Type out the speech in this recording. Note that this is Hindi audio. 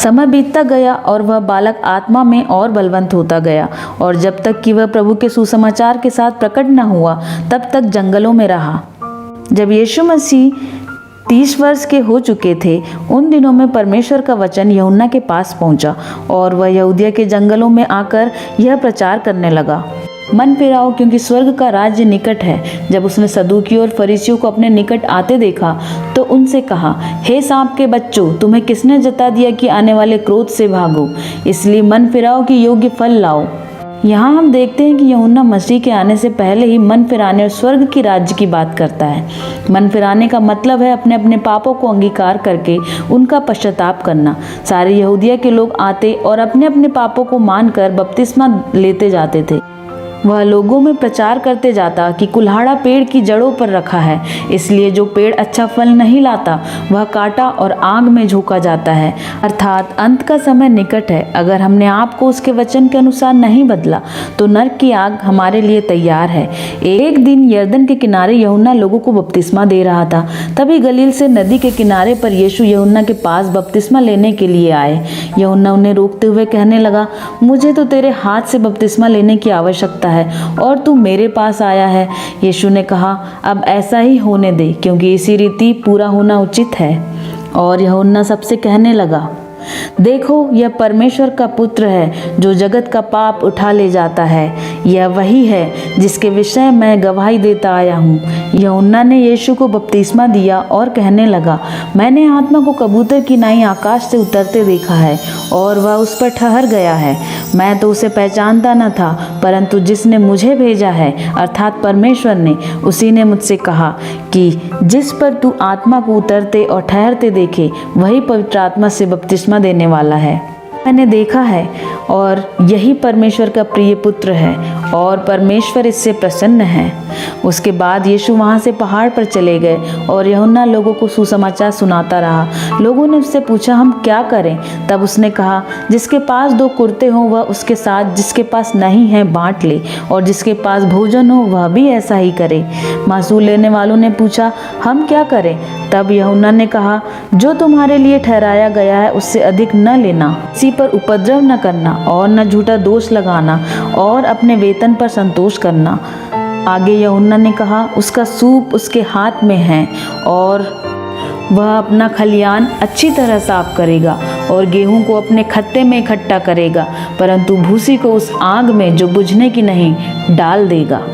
समय बीतता गया और वह बालक आत्मा में और बलवंत होता गया, और जब तक कि वह प्रभु के सुसमाचार के साथ प्रकट न हुआ तब तक जंगलों में रहा। जब यीशु मसीह 30 वर्ष के हो चुके थे, उन दिनों में परमेश्वर का वचन यूहन्ना के पास पहुंचा और वह यहूदिया के जंगलों में आकर यह प्रचार करने लगा, मन फिराओ क्योंकि स्वर्ग का राज्य निकट है। जब उसने सदूकियों और फरीसियों को अपने निकट आते देखा तो उनसे कहा, हे सांप के बच्चों, तुम्हें किसने जता दिया कि आने वाले क्रोध से भागो? इसलिए मन फिराओ कि योग्य फल लाओ। यहाँ हम देखते हैं कि यूहन्ना मसीह के आने से पहले ही मन फिराने और स्वर्ग की राज्य की बात करता है। मन फिराने का मतलब है अपने अपने पापों को अंगीकार करके उनका पश्चाताप करना। सारे यहूदिया के लोग आते और अपने अपने पापों को मानकर बपतिस्मा लेते जाते थे। वह लोगों में प्रचार करते जाता कि कुल्हाड़ा पेड़ की जड़ों पर रखा है, इसलिए जो पेड़ अच्छा फल नहीं लाता वह काटा और आग में झोंका जाता है। अर्थात अंत का समय निकट है। अगर हमने आप को उसके वचन के अनुसार नहीं बदला तो नरक की आग हमारे लिए तैयार है। एक दिन यरदन के किनारे यूहन्ना लोगों को बपतिस्मा दे रहा था। तभी गलील से नदी के किनारे पर यीशु यूहन्ना के पास बपतिस्मा लेने के लिए आए। यूहन्ना उन्हें रोकते हुए कहने लगा, मुझे तो तेरे हाथ से बपतिस्मा लेने की आवश्यकता है और तू मेरे पास आया है। यीशु ने कहा, अब ऐसा ही होने दे, क्योंकि इसी रीति पूरा होना उचित है। और यूहन्ना सबसे कहने लगा, देखो, यह परमेश्वर का पुत्र है जो जगत का पाप उठा ले जाता है। यह वही है जिसके विषय मैं गवाही देता आया हूँ। यूहन्ना ने यीशु को बपतिस्मा दिया और कहने लगा, मैंने आत्मा को कबूतर की नाई आकाश से उतरते देखा है और वह उस पर ठहर गया है। मैं तो उसे पहचानता न था, परंतु जिसने मुझे भेजा है अर्थात परमेश्वर ने, उसी ने मुझसे कहा कि जिस पर तू आत्मा को उतरते और ठहरते देखे वही पवित्र आत्मा से बपतिस्मा देने वाला है। मैंने देखा है और यही परमेश्वर का प्रिय पुत्र है और परमेश्वर इससे प्रसन्न है। उसके बाद यीशु वहाँ से पहाड़ पर चले गए और यूहन्ना लोगों को सुसमाचार सुनाता रहा। लोगों ने उससे पूछा, हम क्या करें? तब उसने कहा, जिसके पास 2 कुर्ते हों वह उसके साथ, जिसके पास नहीं है बांट ले, और जिसके पास भोजन हो वह भी ऐसा ही करे। मासूल लेने वालों ने पूछा, हम क्या करें? तब यूहन्ना ने कहा, जो तुम्हारे लिए ठहराया गया है उससे अधिक न लेना, किसी पर उपद्रव न करना और न झूठा दोष लगाना और अपने वेतन पर संतोष करना। आगे यूहन्ना ने कहा, उसका सूप उसके हाथ में है और वह अपना खलियान अच्छी तरह साफ करेगा और गेहूं को अपने खत्ते में इकट्ठा करेगा, परंतु भूसी को उस आग में जो बुझने की नहीं डाल देगा।